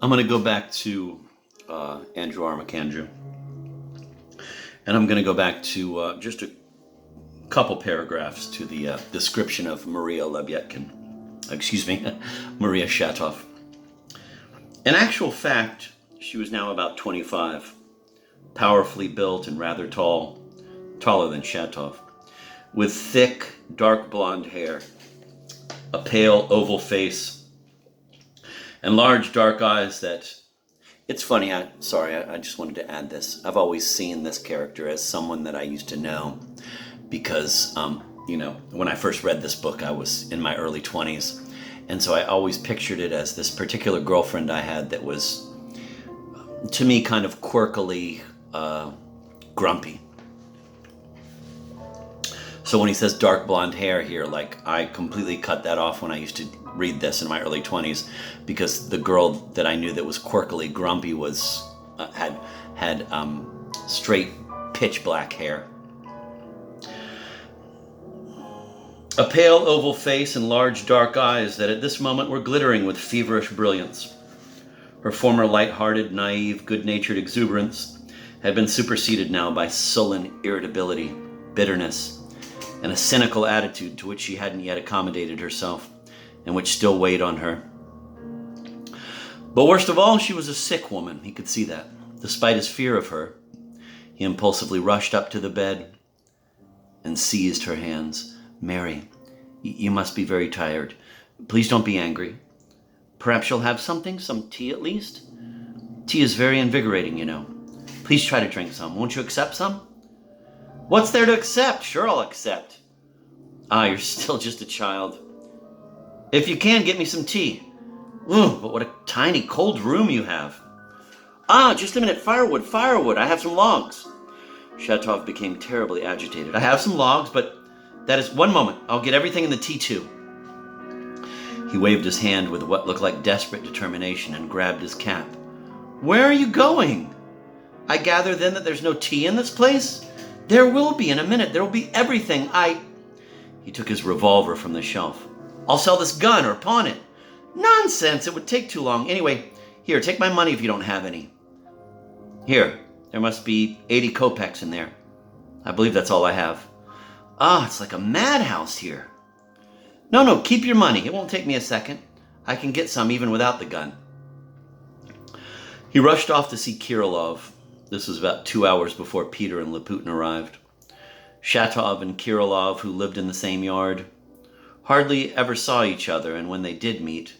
I'm going to go back to Andrew Armacandrew, and I'm going to go back to just a couple paragraphs to the description of Maria Lebyetkin. Maria Shatov. In actual fact, she was now about 25, powerfully built and rather tall, taller than Shatov, with thick, dark blonde hair, a pale, oval face, and large, dark eyes that... It's funny, I just wanted to add this. I've always seen this character as someone that I used to know because, when I first read this book, I was in my early 20s. And so I always pictured it as this particular girlfriend I had that was, to me, kind of quirkily grumpy. So when he says dark blonde hair here, I completely cut that off when I used to read this in my early 20s, because the girl that I knew that was quirkily grumpy was had straight pitch black hair. A pale oval face and large dark eyes that at this moment were glittering with feverish brilliance. Her former light-hearted, naive, good-natured exuberance had been superseded now by sullen irritability, bitterness, and a cynical attitude to which she hadn't yet accommodated herself, and which still weighed on her. But worst of all, she was a sick woman. He could see that. Despite his fear of her, he impulsively rushed up to the bed and seized her hands. "Mary, you must be very tired. Please don't be angry. Perhaps you'll have something, some tea at least? Tea is very invigorating, you know. Please try to drink some. Won't you accept some?" "What's there to accept? Sure, I'll accept." "Ah, you're still just a child." "If you can, get me some tea." "Ooh, but what a tiny, cold room you have." "Ah, just a minute. Firewood. I have some logs." Shatov became terribly agitated. "I have some logs, but that is... One moment. I'll get everything in the tea, too." He waved his hand with what looked like desperate determination and grabbed his cap. "Where are you going? I gather then that there's no tea in this place? There will be in a minute. There will be everything. He took his revolver from the shelf. "I'll sell this gun or pawn it." "Nonsense. It would take too long. Anyway, here, take my money if you don't have any." "Here, there must be 80 kopecks in there. I believe that's all I have." "Ah, it's like a madhouse here." No, keep your money. It won't take me a second. I can get some even without the gun." He rushed off to see Kyra Love. This was about 2 hours before Peter and Laputin arrived. Shatov and Kyra Love, who lived in the same yard, hardly ever saw each other, and when they did meet,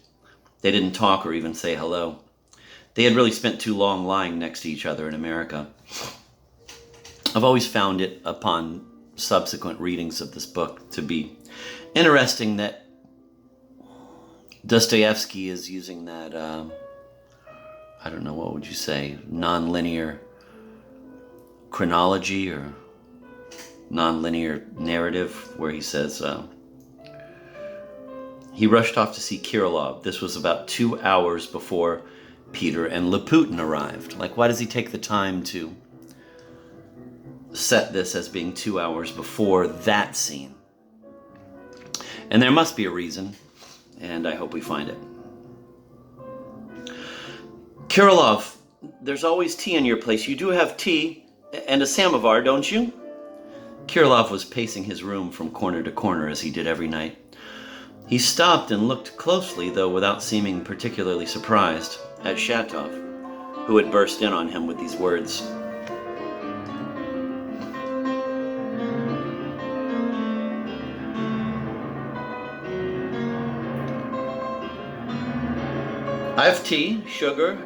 they didn't talk or even say hello. They had really spent too long lying next to each other in America. I've always found it, upon subsequent readings of this book, to be interesting that Dostoevsky is using that, I don't know, what would you say, non-linear chronology or non-linear narrative, where he says, he rushed off to see Kyra Love. This was about 2 hours before Peter and Laputin arrived. Why does he take the time to set this as being 2 hours before that scene? And there must be a reason, and I hope we find it. "Kyra Love, there's always tea in your place. You do have tea and a samovar, don't you?" Kyra Love was pacing his room from corner to corner as he did every night. He stopped and looked closely, though without seeming particularly surprised, at Shatov, who had burst in on him with these words. "I have tea, sugar,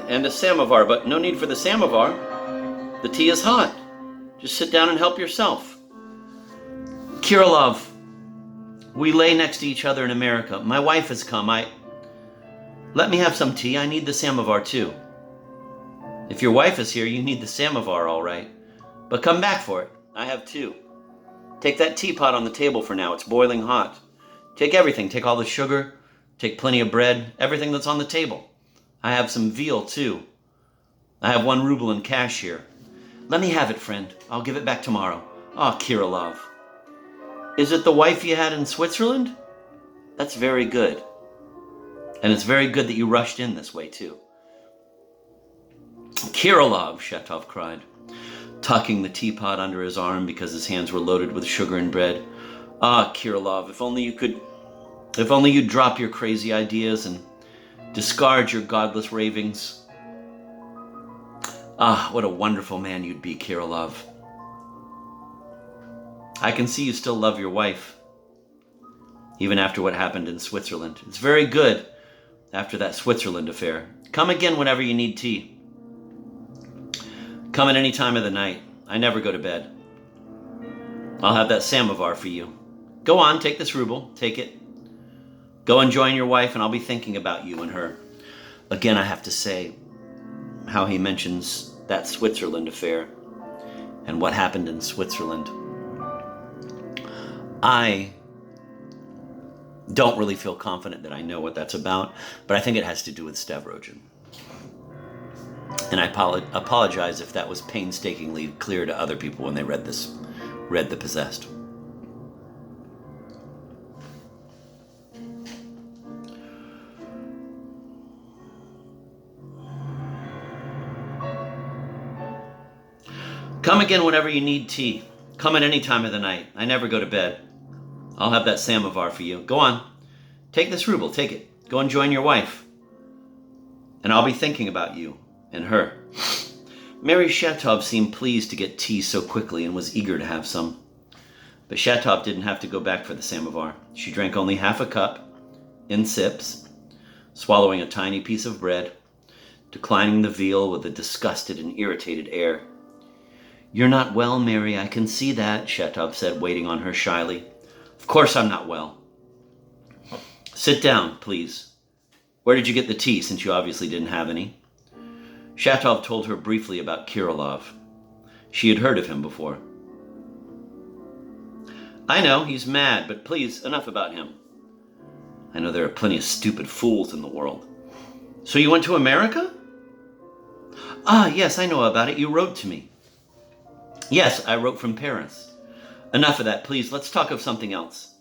and a samovar, but no need for the samovar. The tea is hot. Just sit down and help yourself." "Kyra Love, we lay next to each other in America. My wife has come. Let me have some tea. I need the samovar too." "If your wife is here, you need the samovar, all right. But come back for it. I have two. Take that teapot on the table for now. It's boiling hot. Take everything. Take all the sugar. Take plenty of bread. Everything that's on the table. I have some veal too. I have 1 ruble in cash here. Let me have it, friend. I'll give it back tomorrow. Ah, Kyra Love. Is it the wife you had in Switzerland? That's very good. And it's very good that you rushed in this way too. Kyra Love, Shatov cried, tucking the teapot under his arm because his hands were loaded with sugar and bread. Ah, Kyra Love, if only you'd drop your crazy ideas and discard your godless ravings. Ah, what a wonderful man you'd be, Kyra Love. I can see you still love your wife, even after what happened in Switzerland. It's very good after that Switzerland affair. Come again whenever you need tea. Come at any time of the night. I never go to bed. I'll have that samovar for you. Go on, take this ruble. Take it. Go and join your wife, and I'll be thinking about you and her. Again, I have to say how he mentions that Switzerland affair and what happened in Switzerland. I don't really feel confident that I know what that's about, but I think it has to do with Stavrogin. And I apologize if that was painstakingly clear to other people when they read The Possessed. Come again whenever you need tea. Come at any time of the night. I never go to bed. I'll have that samovar for you. Go on. Take this ruble. Take it. Go and join your wife. And I'll be thinking about you and her. Mary Shatov seemed pleased to get tea so quickly and was eager to have some. But Shatov didn't have to go back for the samovar. She drank only half a cup, in sips, swallowing a tiny piece of bread, declining the veal with a disgusted and irritated air. You're not well, Mary, I can see that, Shatov said, waiting on her shyly. Of course I'm not well. Sit down, please. Where did you get the tea, since you obviously didn't have any? Shatov told her briefly about Kyra Love. She had heard of him before. I know, he's mad, but please, enough about him. I know there are plenty of stupid fools in the world. So you went to America? Ah, yes, I know about it. You wrote to me. Yes, I wrote from Paris. Enough of that, please. Let's talk of something else.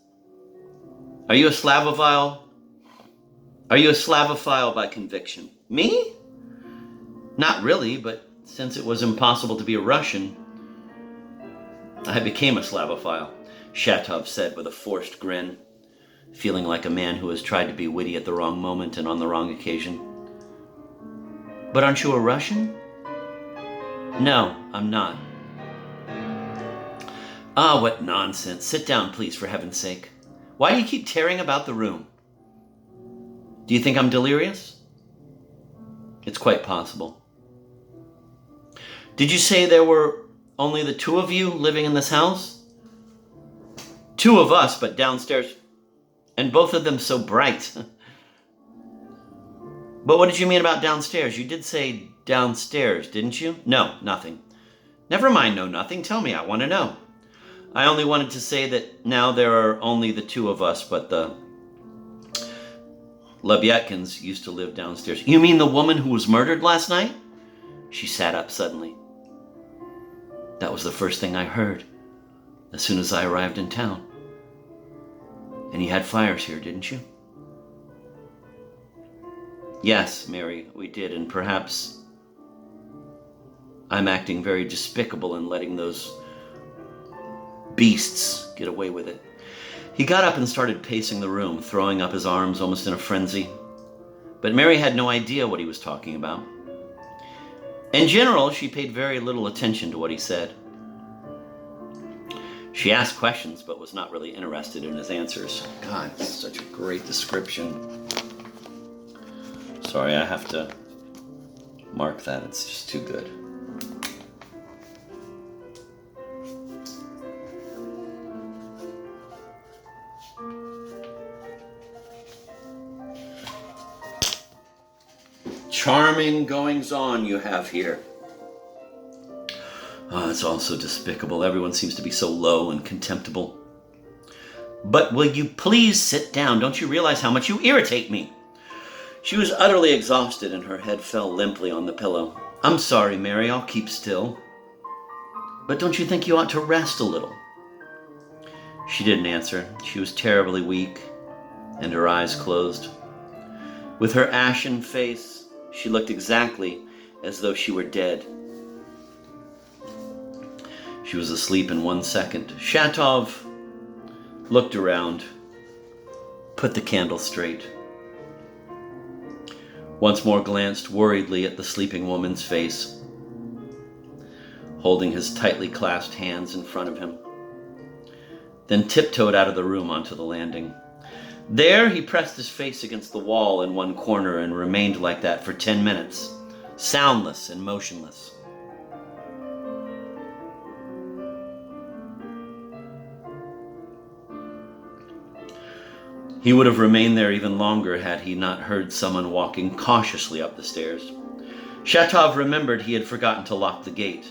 Are you a Slavophile? Are you a Slavophile by conviction? Me? Not really, but since it was impossible to be a Russian, I became a Slavophile, Shatov said with a forced grin, feeling like a man who has tried to be witty at the wrong moment and on the wrong occasion. But aren't you a Russian? No, I'm not. Ah, what nonsense. Sit down, please, for heaven's sake. Why do you keep tearing about the room? Do you think I'm delirious? It's quite possible. Did you say there were only the two of you living in this house? Two of us, but downstairs, and both of them so bright. But what did you mean about downstairs? You did say downstairs, didn't you? No, nothing. Never mind, no, nothing. Tell me, I want to know. I only wanted to say that now there are only the two of us, but the Lebyatkins used to live downstairs. You mean the woman who was murdered last night? She sat up suddenly. That was the first thing I heard as soon as I arrived in town. And you had fires here, didn't you? Yes, Mary, we did, and perhaps I'm acting very despicable in letting those beasts get away with it. He got up and started pacing the room, throwing up his arms almost in a frenzy. But Mary had no idea what he was talking about. In general, she paid very little attention to what he said. She asked questions, but was not really interested in his answers. God, it's such a great description. Sorry, I have to mark that. It's just too good. Charming goings-on you have here. Oh, it's all so despicable. Everyone seems to be so low and contemptible. But will you please sit down? Don't you realize how much you irritate me? She was utterly exhausted and her head fell limply on the pillow. I'm sorry, Mary, I'll keep still. But don't you think you ought to rest a little? She didn't answer. She was terribly weak and her eyes closed. With her ashen face, she looked exactly as though she were dead. She was asleep in 1 second. Shatov looked around, put the candle straight. Once more glanced worriedly at the sleeping woman's face, holding his tightly clasped hands in front of him. Then tiptoed out of the room onto the landing. There, he pressed his face against the wall in one corner and remained like that for 10 minutes, soundless and motionless. He would have remained there even longer had he not heard someone walking cautiously up the stairs. Shatov remembered he had forgotten to lock the gate.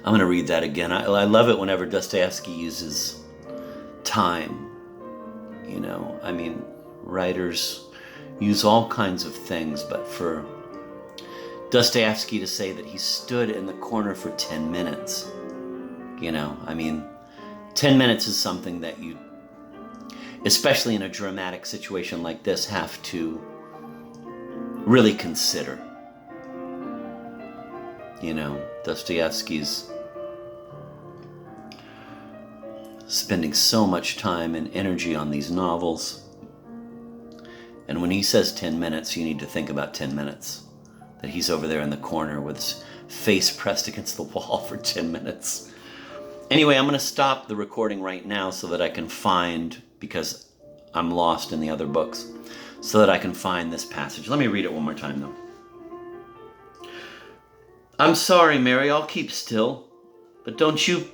I'm going to read that again. I love it whenever Dostoevsky uses time. You know, I mean, writers use all kinds of things, but for Dostoevsky to say that he stood in the corner for 10 minutes, you know, I mean, 10 minutes is something that you, especially in a dramatic situation like this, have to really consider. You know, Dostoevsky's spending so much time and energy on these novels. And when he says 10 minutes, you need to think about 10 minutes. That he's over there in the corner with his face pressed against the wall for 10 minutes. Anyway, I'm going to stop the recording right now so that I can find, because I'm lost in the other books, so that I can find this passage. Let me read it one more time, though. I'm sorry, Mary, I'll keep still. But don't you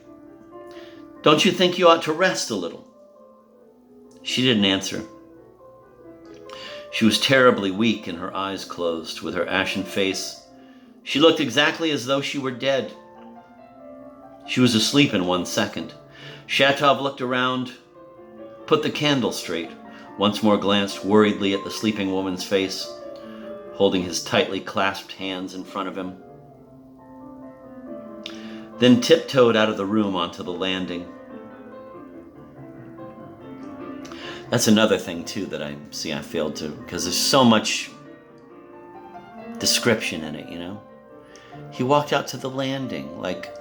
think you ought to rest a little? She didn't answer. She was terribly weak and her eyes closed. With her ashen face, she looked exactly as though she were dead. She was asleep in 1 second. Shatov looked around, put the candle straight, once more glanced worriedly at the sleeping woman's face, holding his tightly clasped hands in front of him. Then tiptoed out of the room onto the landing. That's another thing, too, that I failed to, because there's so much description in it, you know? He walked out to the landing, like,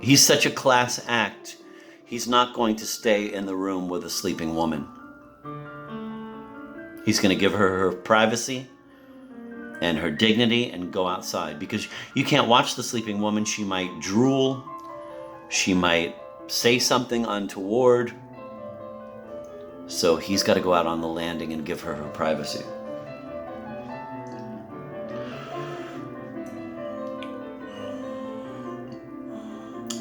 he's such a class act, he's not going to stay in the room with a sleeping woman. He's going to give her her privacy and her dignity and go outside, because you can't watch the sleeping woman. She might drool, she might say something untoward, so he's got to go out on the landing and give her her privacy.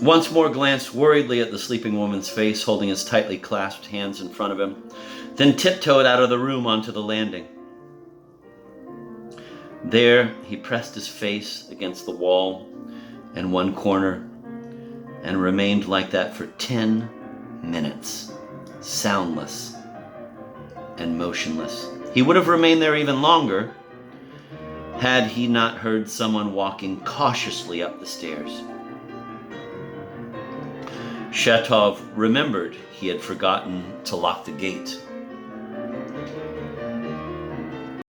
Once more glanced worriedly at the sleeping woman's face, holding his tightly clasped hands in front of him, then tiptoed out of the room onto the landing. There, he pressed his face against the wall in one corner and remained like that for 10 minutes, soundless and motionless. He would have remained there even longer had he not heard someone walking cautiously up the stairs. Shatov remembered he had forgotten to lock the gate.